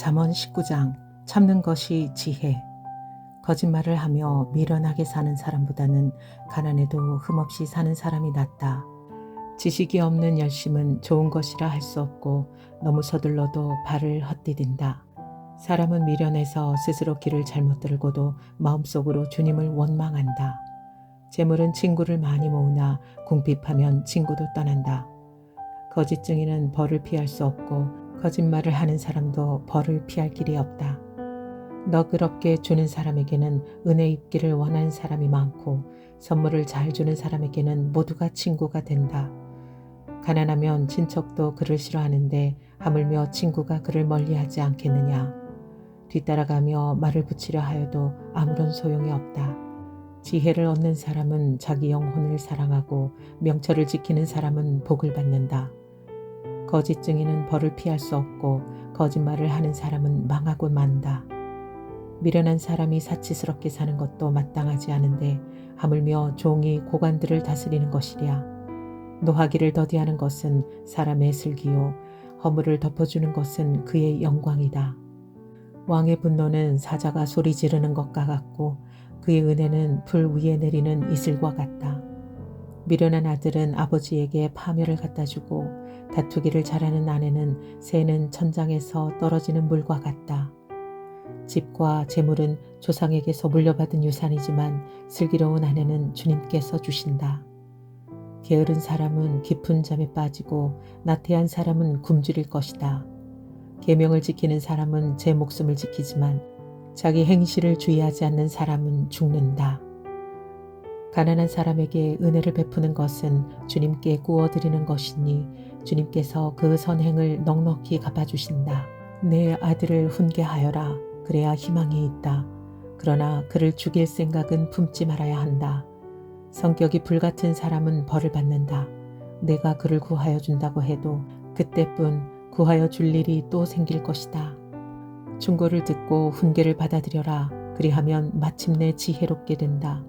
잠언 19장 참는 것이 지혜. 거짓말을 하며 미련하게 사는 사람보다는 가난해도 흠없이 사는 사람이 낫다. 지식이 없는 열심은 좋은 것이라 할 수 없고 너무 서둘러도 발을 헛디딘다. 사람은 미련해서 스스로 길을 잘못 들고도 마음속으로 주님을 원망한다. 재물은 친구를 많이 모으나 궁핍하면 친구도 떠난다. 거짓 증인은 벌을 피할 수 없고 거짓말을 하는 사람도 벌을 피할 길이 없다. 너그럽게 주는 사람에게는 은혜 입기를 원하는 사람이 많고 선물을 잘 주는 사람에게는 모두가 친구가 된다. 가난하면 친척도 그를 싫어하는데 하물며 친구가 그를 멀리하지 않겠느냐. 뒤따라가며 말을 붙이려 하여도 아무런 소용이 없다. 지혜를 얻는 사람은 자기 영혼을 사랑하고 명철을 지키는 사람은 복을 받는다. 거짓 증인은 벌을 피할 수 없고 거짓말을 하는 사람은 망하고 만다. 미련한 사람이 사치스럽게 사는 것도 마땅하지 않은데 하물며 종이 고관들을 다스리는 것이랴. 노하기를 더디하는 것은 사람의 슬기요 허물을 덮어주는 것은 그의 영광이다. 왕의 분노는 사자가 소리 지르는 것과 같고 그의 은혜는 불 위에 내리는 이슬과 같다. 미련한 아들은 아버지에게 파멸을 갖다주고 다투기를 잘하는 아내는 새는 천장에서 떨어지는 물과 같다. 집과 재물은 조상에게서 물려받은 유산이지만 슬기로운 아내는 주님께서 주신다. 게으른 사람은 깊은 잠에 빠지고 나태한 사람은 굶주릴 것이다. 계명을 지키는 사람은 제 목숨을 지키지만 자기 행실을 주의하지 않는 사람은 죽는다. 가난한 사람에게 은혜를 베푸는 것은 주님께 구워드리는 것이니 주님께서 그 선행을 넉넉히 갚아주신다. 내 아들을 훈계하여라. 그래야 희망이 있다. 그러나 그를 죽일 생각은 품지 말아야 한다. 성격이 불같은 사람은 벌을 받는다. 내가 그를 구하여 준다고 해도 그때뿐 구하여 줄 일이 또 생길 것이다. 충고를 듣고 훈계를 받아들여라. 그리하면 마침내 지혜롭게 된다.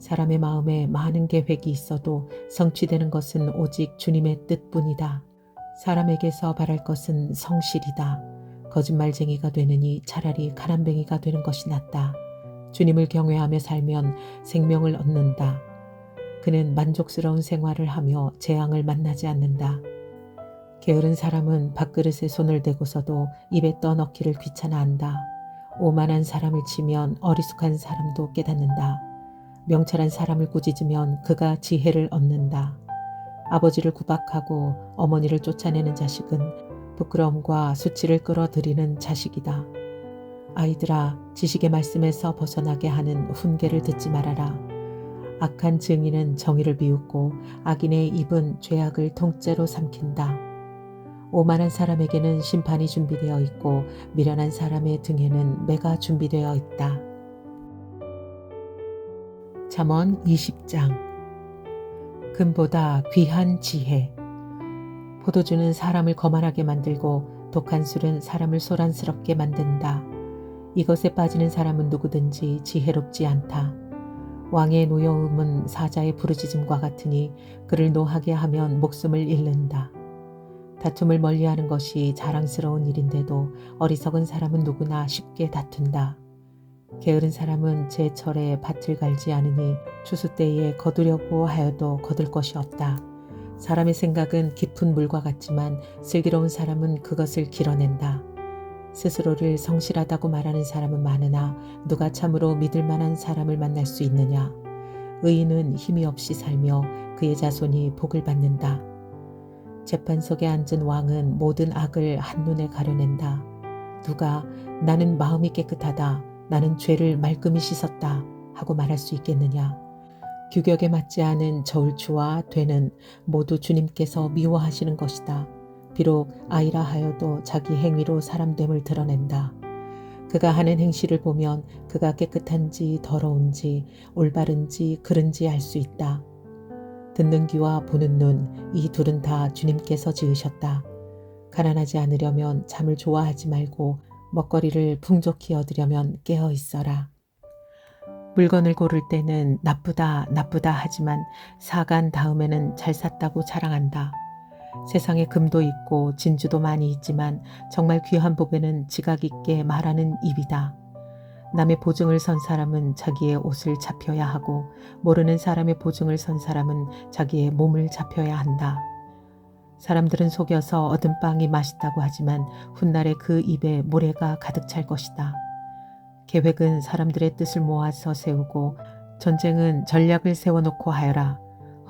사람의 마음에 많은 계획이 있어도 성취되는 것은 오직 주님의 뜻뿐이다. 사람에게서 바랄 것은 성실이다. 거짓말쟁이가 되느니 차라리 가난뱅이가 되는 것이 낫다. 주님을 경외하며 살면 생명을 얻는다. 그는 만족스러운 생활을 하며 재앙을 만나지 않는다. 게으른 사람은 밥그릇에 손을 대고서도 입에 떠넣기를 귀찮아한다. 오만한 사람을 치면 어리숙한 사람도 깨닫는다. 명철한 사람을 꾸짖으면 그가 지혜를 얻는다. 아버지를 구박하고 어머니를 쫓아내는 자식은 부끄러움과 수치를 끌어들이는 자식이다. 아이들아, 지식의 말씀에서 벗어나게 하는 훈계를 듣지 말아라. 악한 증인은 정의를 비웃고 악인의 입은 죄악을 통째로 삼킨다. 오만한 사람에게는 심판이 준비되어 있고 미련한 사람의 등에는 매가 준비되어 있다. 잠언 20장. 금보다 귀한 지혜. 포도주는 사람을 거만하게 만들고 독한 술은 사람을 소란스럽게 만든다. 이것에 빠지는 사람은 누구든지 지혜롭지 않다. 왕의 노여움은 사자의 부르짖음과 같으니 그를 노하게 하면 목숨을 잃는다. 다툼을 멀리하는 것이 자랑스러운 일인데도 어리석은 사람은 누구나 쉽게 다툰다. 게으른 사람은 제철에 밭을 갈지 않으니 추수 때에 거두려고 하여도 거둘 것이 없다. 사람의 생각은 깊은 물과 같지만 슬기로운 사람은 그것을 길어낸다. 스스로를 성실하다고 말하는 사람은 많으나 누가 참으로 믿을 만한 사람을 만날 수 있느냐. 의인은 힘이 없이 살며 그의 자손이 복을 받는다. 재판석에 앉은 왕은 모든 악을 한눈에 가려낸다. 누가 나는 마음이 깨끗하다. 나는 죄를 말끔히 씻었다 하고 말할 수 있겠느냐. 규격에 맞지 않은 저울추와 되는 모두 주님께서 미워하시는 것이다. 비록 아이라 하여도 자기 행위로 사람됨을 드러낸다. 그가 하는 행실을 보면 그가 깨끗한지 더러운지 올바른지 그른지 알 수 있다. 듣는 귀와 보는 눈, 이 둘은 다 주님께서 지으셨다. 가난하지 않으려면 잠을 좋아하지 말고 먹거리를 풍족히 얻으려면 깨어 있어라. 물건을 고를 때는 나쁘다 하지만 사간 다음에는 잘 샀다고 자랑한다. 세상에 금도 있고 진주도 많이 있지만 정말 귀한 보배는 지각 있게 말하는 입이다. 남의 보증을 선 사람은 자기의 옷을 잡혀야 하고 모르는 사람의 보증을 선 사람은 자기의 몸을 잡혀야 한다. 사람들은 속여서 얻은 빵이 맛있다고 하지만 훗날에 그 입에 모래가 가득 찰 것이다. 계획은 사람들의 뜻을 모아서 세우고 전쟁은 전략을 세워놓고 하여라.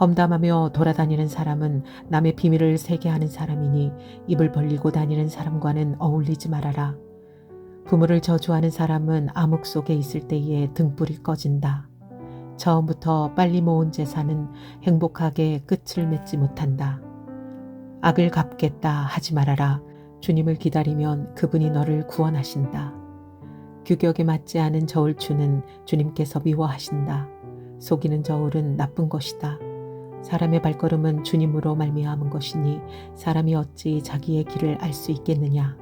험담하며 돌아다니는 사람은 남의 비밀을 새게 하는 사람이니 입을 벌리고 다니는 사람과는 어울리지 말아라. 부모를 저주하는 사람은 암흑 속에 있을 때에 등불이 꺼진다. 처음부터 빨리 모은 재산은 행복하게 끝을 맺지 못한다. 악을 갚겠다 하지 말아라. 주님을 기다리면 그분이 너를 구원하신다. 규격에 맞지 않은 저울추는 주님께서 미워하신다. 속이는 저울은 나쁜 것이다. 사람의 발걸음은 주님으로 말미암은 것이니 사람이 어찌 자기의 길을 알 수 있겠느냐.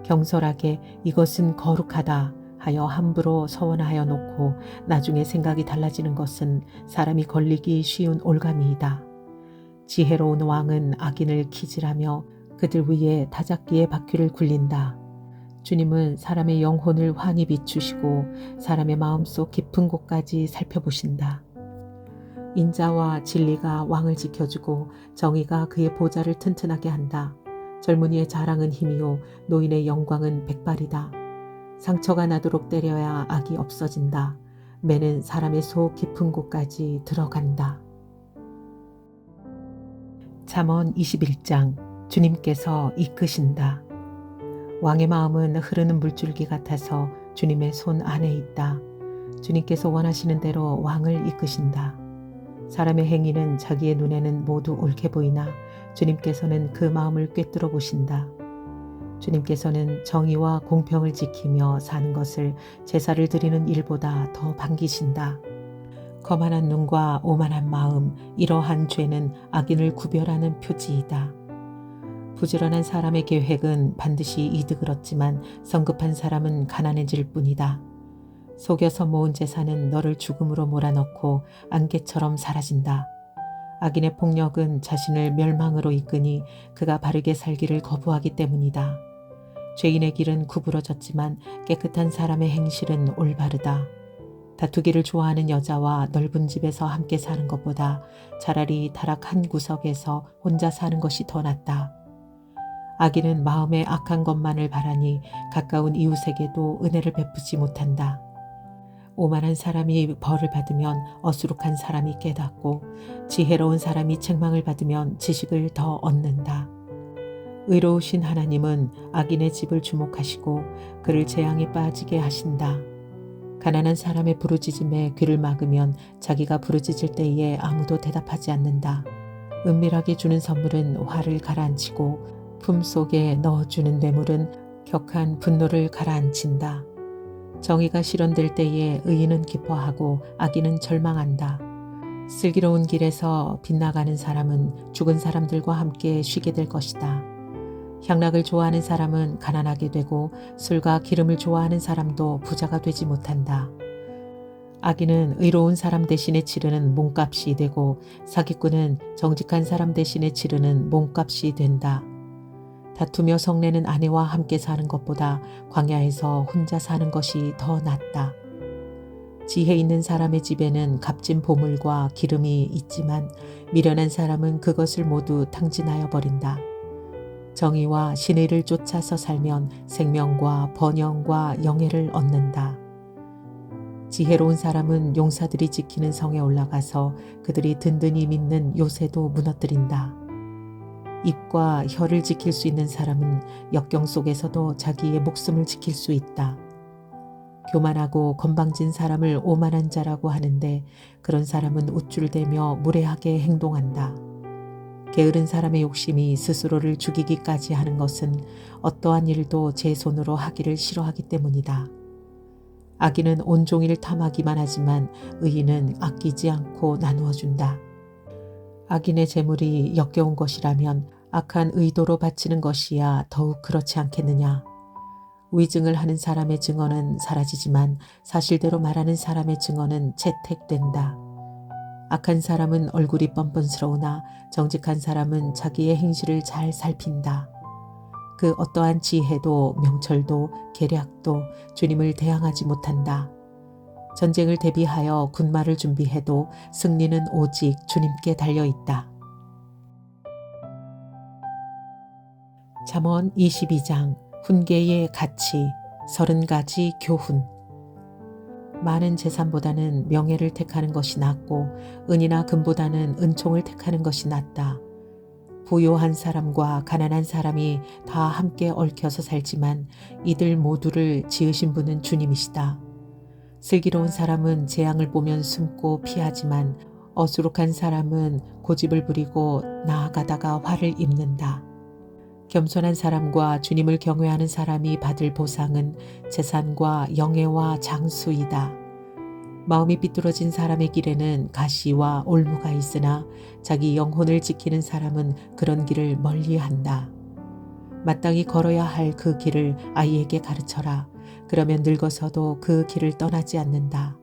경솔하게 이것은 거룩하다 하여 함부로 서원하여 놓고 나중에 생각이 달라지는 것은 사람이 걸리기 쉬운 올가미이다. 지혜로운 왕은 악인을 기질하며 그들 위에 다잡기의 바퀴를 굴린다. 주님은 사람의 영혼을 환히 비추시고 사람의 마음속 깊은 곳까지 살펴보신다. 인자와 진리가 왕을 지켜주고 정의가 그의 보좌를 튼튼하게 한다. 젊은이의 자랑은 힘이요 노인의 영광은 백발이다. 상처가 나도록 때려야 악이 없어진다. 매는 사람의 속 깊은 곳까지 들어간다. 잠언 21장 주님께서 이끄신다. 왕의 마음은 흐르는 물줄기 같아서 주님의 손 안에 있다. 주님께서 원하시는 대로 왕을 이끄신다. 사람의 행위는 자기의 눈에는 모두 옳게 보이나 주님께서는 그 마음을 꿰뚫어 보신다. 주님께서는 정의와 공평을 지키며 사는 것을 제사를 드리는 일보다 더 반기신다. 거만한 눈과 오만한 마음, 이러한 죄는 악인을 구별하는 표지이다. 부지런한 사람의 계획은 반드시 이득을 얻지만 성급한 사람은 가난해질 뿐이다. 속여서 모은 재산은 너를 죽음으로 몰아넣고 안개처럼 사라진다. 악인의 폭력은 자신을 멸망으로 이끄니 그가 바르게 살기를 거부하기 때문이다. 죄인의 길은 구부러졌지만 깨끗한 사람의 행실은 올바르다. 다투기를 좋아하는 여자와 넓은 집에서 함께 사는 것보다 차라리 다락 한 구석에서 혼자 사는 것이 더 낫다. 악인은 마음에 악한 것만을 바라니 가까운 이웃에게도 은혜를 베푸지 못한다. 오만한 사람이 벌을 받으면 어수룩한 사람이 깨닫고 지혜로운 사람이 책망을 받으면 지식을 더 얻는다. 의로우신 하나님은 악인의 집을 주목하시고 그를 재앙에 빠지게 하신다. 가난한 사람의 부르짖음에 귀를 막으면 자기가 부르짖을 때에 아무도 대답하지 않는다. 은밀하게 주는 선물은 화를 가라앉히고 품속에 넣어주는 뇌물은 격한 분노를 가라앉힌다. 정의가 실현될 때에 의인은 기뻐하고 악인은 절망한다. 슬기로운 길에서 빗나가는 사람은 죽은 사람들과 함께 쉬게 될 것이다. 향락을 좋아하는 사람은 가난하게 되고 술과 기름을 좋아하는 사람도 부자가 되지 못한다. 악인은 의로운 사람 대신에 치르는 몸값이 되고 사기꾼은 정직한 사람 대신에 치르는 몸값이 된다. 다투며 성내는 아내와 함께 사는 것보다 광야에서 혼자 사는 것이 더 낫다. 지혜 있는 사람의 집에는 값진 보물과 기름이 있지만 미련한 사람은 그것을 모두 탕진하여 버린다. 정의와 신의를 쫓아서 살면 생명과 번영과 영예를 얻는다. 지혜로운 사람은 용사들이 지키는 성에 올라가서 그들이 든든히 믿는 요새도 무너뜨린다. 입과 혀를 지킬 수 있는 사람은 역경 속에서도 자기의 목숨을 지킬 수 있다. 교만하고 건방진 사람을 오만한 자라고 하는데 그런 사람은 우쭐대며 무례하게 행동한다. 게으른 사람의 욕심이 스스로를 죽이기까지 하는 것은 어떠한 일도 제 손으로 하기를 싫어하기 때문이다. 악인은 온종일 탐하기만 하지만 의인은 아끼지 않고 나누어 준다. 악인의 재물이 역겨운 것이라면 악한 의도로 바치는 것이야 더욱 그렇지 않겠느냐. 위증을 하는 사람의 증언은 사라지지만 사실대로 말하는 사람의 증언은 채택된다. 악한 사람은 얼굴이 뻔뻔스러우나 정직한 사람은 자기의 행실을 잘 살핀다. 그 어떠한 지혜도 명철도 계략도 주님을 대항하지 못한다. 전쟁을 대비하여 군마를 준비해도 승리는 오직 주님께 달려있다. 잠언 22장 훈계의 가치 30가지 교훈. 많은 재산보다는 명예를 택하는 것이 낫고 은이나 금보다는 은총을 택하는 것이 낫다. 부요한 사람과 가난한 사람이 다 함께 얽혀서 살지만 이들 모두를 지으신 분은 주님이시다. 슬기로운 사람은 재앙을 보면 숨고 피하지만 어수룩한 사람은 고집을 부리고 나아가다가 화를 입는다. 겸손한 사람과 주님을 경외하는 사람이 받을 보상은 재산과 영예와 장수이다. 마음이 삐뚤어진 사람의 길에는 가시와 올무가 있으나 자기 영혼을 지키는 사람은 그런 길을 멀리한다. 마땅히 걸어야 할 그 길을 아이에게 가르쳐라. 그러면 늙어서도 그 길을 떠나지 않는다.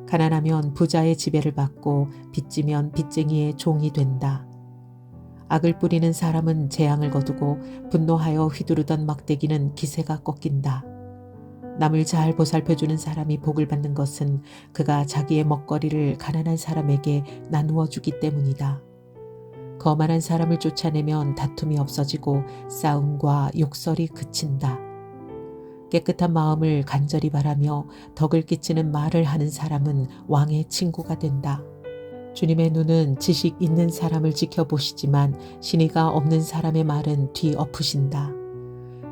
가난하면 부자의 지배를 받고 빚지면 빚쟁이의 종이 된다. 악을 뿌리는 사람은 재앙을 거두고 분노하여 휘두르던 막대기는 기세가 꺾인다. 남을 잘 보살펴주는 사람이 복을 받는 것은 그가 자기의 먹거리를 가난한 사람에게 나누어 주기 때문이다. 거만한 사람을 쫓아내면 다툼이 없어지고 싸움과 욕설이 그친다. 깨끗한 마음을 간절히 바라며 덕을 끼치는 말을 하는 사람은 왕의 친구가 된다. 주님의 눈은 지식 있는 사람을 지켜보시지만 신의가 없는 사람의 말은 뒤엎으신다.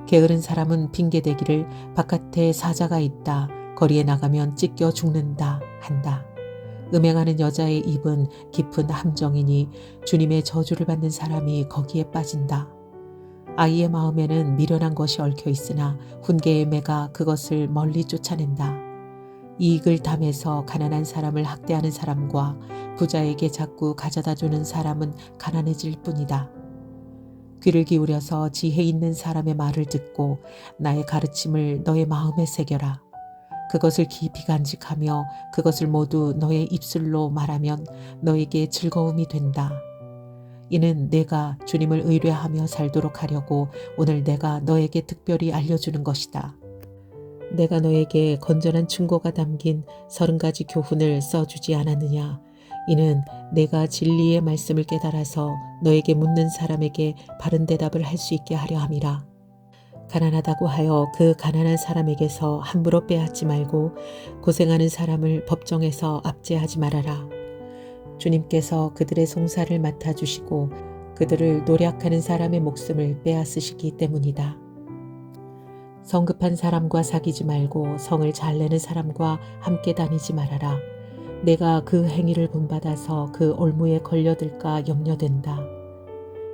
게으른 사람은 핑계대기를 바깥에 사자가 있다. 거리에 나가면 찢겨 죽는다 한다. 음행하는 여자의 입은 깊은 함정이니 주님의 저주를 받는 사람이 거기에 빠진다. 아이의 마음에는 미련한 것이 얽혀 있으나 훈계의 매가 그것을 멀리 쫓아낸다. 이익을 탐해서 가난한 사람을 학대하는 사람과 부자에게 자꾸 가져다 주는 사람은 가난해질 뿐이다. 귀를 기울여서 지혜 있는 사람의 말을 듣고 나의 가르침을 너의 마음에 새겨라. 그것을 깊이 간직하며 그것을 모두 너의 입술로 말하면 너에게 즐거움이 된다. 이는 내가 주님을 의뢰하며 살도록 하려고 오늘 내가 너에게 특별히 알려주는 것이다. 내가 너에게 건전한 충고가 담긴 30가지 교훈을 써주지 않았느냐. 이는 내가 진리의 말씀을 깨달아서 너에게 묻는 사람에게 바른 대답을 할 수 있게 하려 함이라. 가난하다고 하여 그 가난한 사람에게서 함부로 빼앗지 말고 고생하는 사람을 법정에서 압제하지 말아라. 주님께서 그들의 송사를 맡아주시고 그들을 노력하는 사람의 목숨을 빼앗으시기 때문이다. 성급한 사람과 사귀지 말고 성을 잘 내는 사람과 함께 다니지 말아라. 내가 그 행위를 본받아서 그 올무에 걸려들까 염려된다.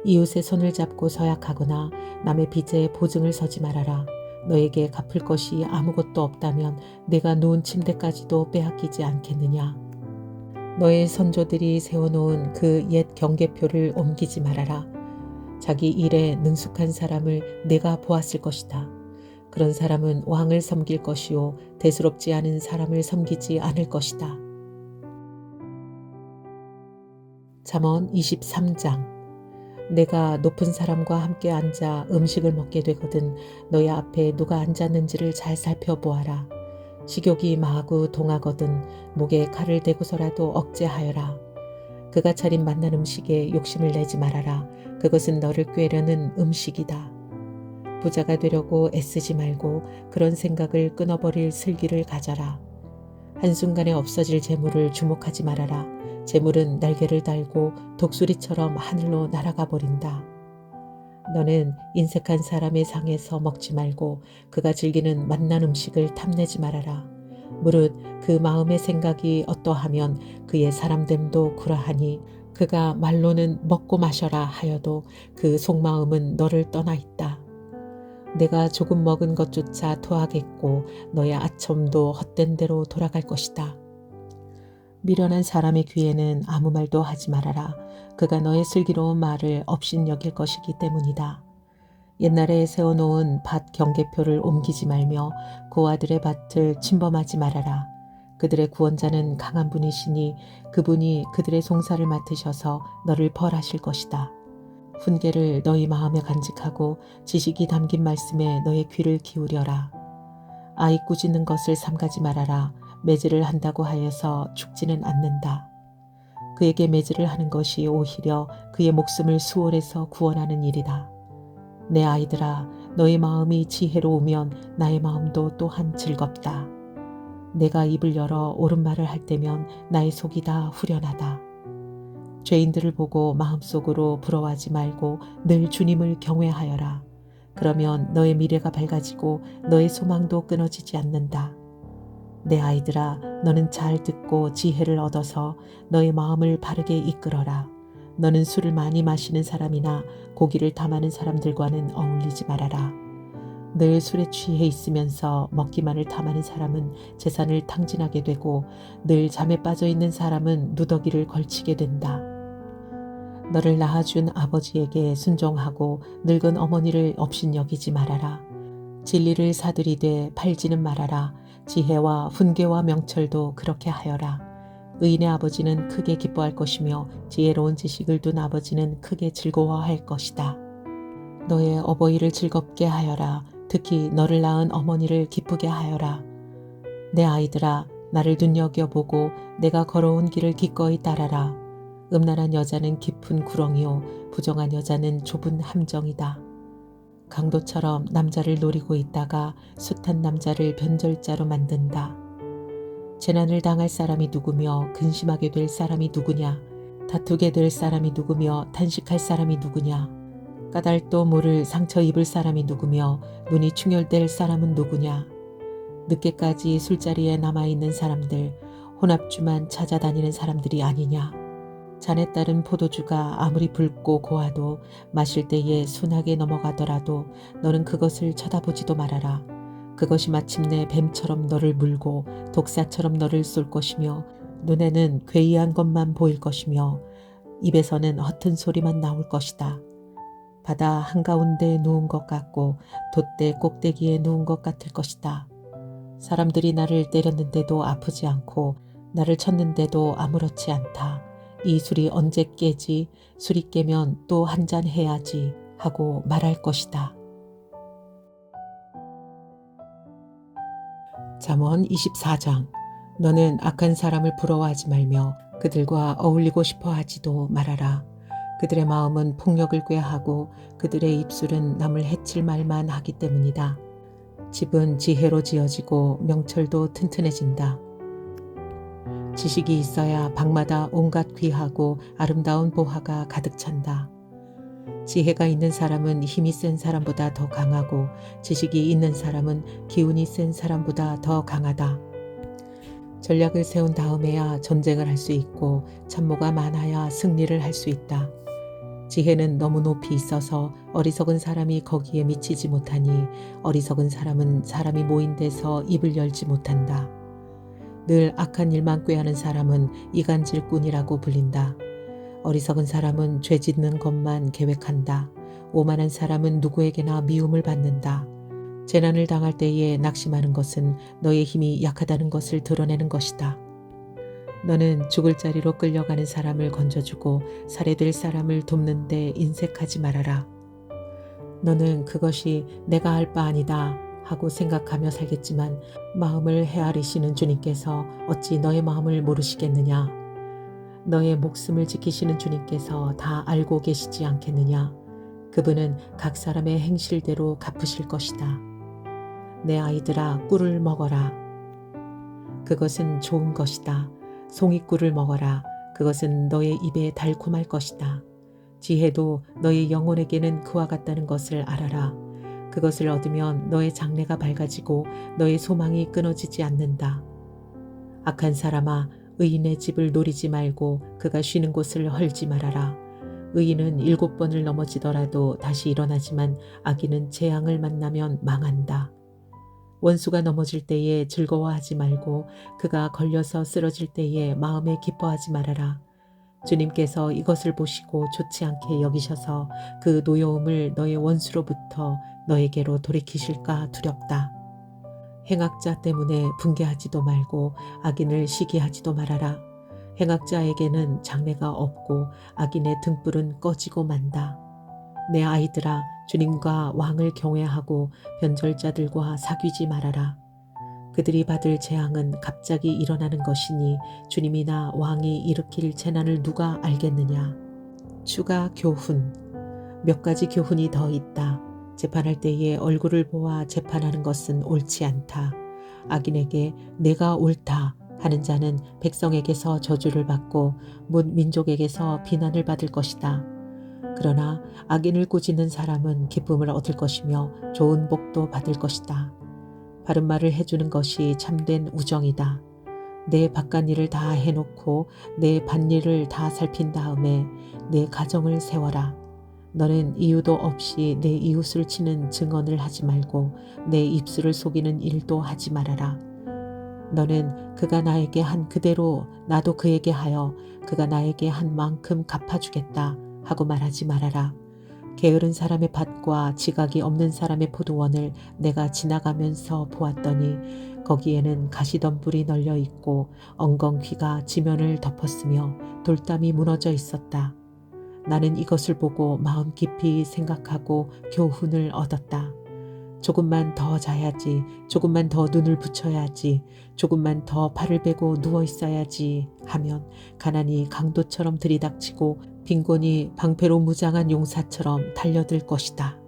이웃의 손을 잡고 서약하거나 남의 빚에 보증을 서지 말아라. 너에게 갚을 것이 아무것도 없다면 내가 누운 침대까지도 빼앗기지 않겠느냐. 너의 선조들이 세워놓은 그 옛 경계표를 옮기지 말아라. 자기 일에 능숙한 사람을 내가 보았을 것이다. 그런 사람은 왕을 섬길 것이요 대수롭지 않은 사람을 섬기지 않을 것이다. 잠언 23장. 내가 높은 사람과 함께 앉아 음식을 먹게 되거든 너희 앞에 누가 앉았는지를 잘 살펴보아라. 식욕이 마구 동하거든 목에 칼을 대고서라도 억제하여라. 그가 차린 맛난 음식에 욕심을 내지 말아라. 그것은 너를 꾀려는 음식이다. 부자가 되려고 애쓰지 말고 그런 생각을 끊어버릴 슬기를 가져라. 한순간에 없어질 재물을 주목하지 말아라. 재물은 날개를 달고 독수리처럼 하늘로 날아가 버린다. 너는 인색한 사람의 상에서 먹지 말고 그가 즐기는 맛난 음식을 탐내지 말아라. 무릇 그 마음의 생각이 어떠하면 그의 사람됨도 그러하니 그가 말로는 먹고 마셔라 하여도 그 속마음은 너를 떠나 있다. 내가 조금 먹은 것조차 토하겠고 너의 아첨도 헛된 대로 돌아갈 것이다. 미련한 사람의 귀에는 아무 말도 하지 말아라. 그가 너의 슬기로운 말을 업신여길 것이기 때문이다. 옛날에 세워놓은 밭 경계표를 옮기지 말며 고아들의 밭을 침범하지 말아라. 그들의 구원자는 강한 분이시니 그분이 그들의 송사를 맡으셔서 너를 벌하실 것이다. 훈계를 너희 마음에 간직하고 지식이 담긴 말씀에 너의 귀를 기울여라. 아이 꾸짖는 것을 삼가지 말아라. 매질을 한다고 하여서 죽지는 않는다. 그에게 매질을 하는 것이 오히려 그의 목숨을 수월해서 구원하는 일이다. 내 아이들아, 너의 마음이 지혜로우면 나의 마음도 또한 즐겁다. 내가 입을 열어 옳은 말을 할 때면 나의 속이 다 후련하다. 죄인들을 보고 마음속으로 부러워하지 말고 늘 주님을 경외하여라. 그러면 너의 미래가 밝아지고 너의 소망도 끊어지지 않는다. 내 아이들아, 너는 잘 듣고 지혜를 얻어서 너의 마음을 바르게 이끌어라. 너는 술을 많이 마시는 사람이나 고기를 탐하는 사람들과는 어울리지 말아라. 늘 술에 취해 있으면서 먹기만을 탐하는 사람은 재산을 탕진하게 되고 늘 잠에 빠져 있는 사람은 누더기를 걸치게 된다. 너를 낳아준 아버지에게 순종하고 늙은 어머니를 업신여기지 말아라. 진리를 사들이되 팔지는 말아라. 지혜와 훈계와 명철도 그렇게 하여라. 의인의 아버지는 크게 기뻐할 것이며 지혜로운 지식을 둔 아버지는 크게 즐거워할 것이다. 너의 어버이를 즐겁게 하여라. 특히 너를 낳은 어머니를 기쁘게 하여라. 내 아이들아, 나를 눈여겨보고 내가 걸어온 길을 기꺼이 따라라. 음란한 여자는 깊은 구렁이요 부정한 여자는 좁은 함정이다. 강도처럼 남자를 노리고 있다가 숱한 남자를 변절자로 만든다. 재난을 당할 사람이 누구며 근심하게 될 사람이 누구냐? 다투게 될 사람이 누구며 탄식할 사람이 누구냐? 까닭도 모를 상처 입을 사람이 누구며 눈이 충혈될 사람은 누구냐? 늦게까지 술자리에 남아있는 사람들, 혼합주만 찾아다니는 사람들이 아니냐? 잔에 따른 포도주가 아무리 붉고 고와도 마실 때에 순하게 넘어가더라도 너는 그것을 쳐다보지도 말아라. 그것이 마침내 뱀처럼 너를 물고 독사처럼 너를 쏠 것이며 눈에는 괴이한 것만 보일 것이며 입에서는 허튼 소리만 나올 것이다. 바다 한가운데 누운 것 같고 돛대 꼭대기에 누운 것 같을 것이다. 사람들이 나를 때렸는데도 아프지 않고 나를 쳤는데도 아무렇지 않다. 이 술이 언제 깨지? 술이 깨면 또 한 잔 해야지 하고 말할 것이다. 잠언 24장. 너는 악한 사람을 부러워하지 말며 그들과 어울리고 싶어 하지도 말아라. 그들의 마음은 폭력을 꾀하고 그들의 입술은 남을 해칠 말만 하기 때문이다. 집은 지혜로 지어지고 명철도 튼튼해진다. 지식이 있어야 방마다 온갖 귀하고 아름다운 보화가 가득 찬다. 지혜가 있는 사람은 힘이 센 사람보다 더 강하고 지식이 있는 사람은 기운이 센 사람보다 더 강하다. 전략을 세운 다음에야 전쟁을 할 수 있고 참모가 많아야 승리를 할 수 있다. 지혜는 너무 높이 있어서 어리석은 사람이 거기에 미치지 못하니 어리석은 사람은 사람이 모인 데서 입을 열지 못한다. 늘 악한 일만 꾀하는 사람은 이간질꾼이라고 불린다. 어리석은 사람은 죄 짓는 것만 계획한다. 오만한 사람은 누구에게나 미움을 받는다. 재난을 당할 때에 낙심하는 것은 너의 힘이 약하다는 것을 드러내는 것이다. 너는 죽을 자리로 끌려가는 사람을 건져주고 살해될 사람을 돕는 데 인색하지 말아라. 너는 그것이 내가 할 바 아니다 하고 생각하며 살겠지만 마음을 헤아리시는 주님께서 어찌 너의 마음을 모르시겠느냐? 너의 목숨을 지키시는 주님께서 다 알고 계시지 않겠느냐? 그분은 각 사람의 행실대로 갚으실 것이다. 내 아이들아, 꿀을 먹어라. 그것은 좋은 것이다. 송이꿀을 먹어라. 그것은 너의 입에 달콤할 것이다. 지혜도 너의 영혼에게는 그와 같다는 것을 알아라. 그것을 얻으면 너의 장래가 밝아지고 너의 소망이 끊어지지 않는다. 악한 사람아, 의인의 집을 노리지 말고 그가 쉬는 곳을 헐지 말아라. 의인은 7번을 넘어지더라도 다시 일어나지만 악인은 재앙을 만나면 망한다. 원수가 넘어질 때에 즐거워하지 말고 그가 걸려서 쓰러질 때에 마음에 기뻐하지 말아라. 주님께서 이것을 보시고 좋지 않게 여기셔서 그 노여움을 너의 원수로부터 너에게로 돌이키실까 두렵다. 행악자 때문에 분개하지도 말고 악인을 시기하지도 말아라. 행악자에게는 장래가 없고 악인의 등불은 꺼지고 만다. 내 아이들아, 주님과 왕을 경외하고 변절자들과 사귀지 말아라. 그들이 받을 재앙은 갑자기 일어나는 것이니 주님이나 왕이 일으킬 재난을 누가 알겠느냐. 추가 교훈. 몇 가지 교훈이 더 있다. 재판할 때에 얼굴을 보아 재판하는 것은 옳지 않다. 악인에게 내가 옳다 하는 자는 백성에게서 저주를 받고 문 민족에게서 비난을 받을 것이다. 그러나 악인을 꾸짖는 사람은 기쁨을 얻을 것이며 좋은 복도 받을 것이다. 바른 말을 해주는 것이 참된 우정이다. 내 바깥일을 다 해놓고 내 밭일을 다 살핀 다음에 내 가정을 세워라. 너는 이유도 없이 내 이웃을 치는 증언을 하지 말고 내 입술을 속이는 일도 하지 말아라. 너는 그가 나에게 한 그대로 나도 그에게 하여 그가 나에게 한 만큼 갚아주겠다 하고 말하지 말아라. 게으른 사람의 밭과 지각이 없는 사람의 포도원을 내가 지나가면서 보았더니 거기에는 가시덤불이 널려 있고 엉겅퀴가 지면을 덮었으며 돌담이 무너져 있었다. 나는 이것을 보고 마음 깊이 생각하고 교훈을 얻었다. 조금만 더 자야지, 조금만 더 눈을 붙여야지, 조금만 더 발을 베고 누워 있어야지 하면 가난이 강도처럼 들이닥치고 빈곤이 방패로 무장한 용사처럼 달려들 것이다.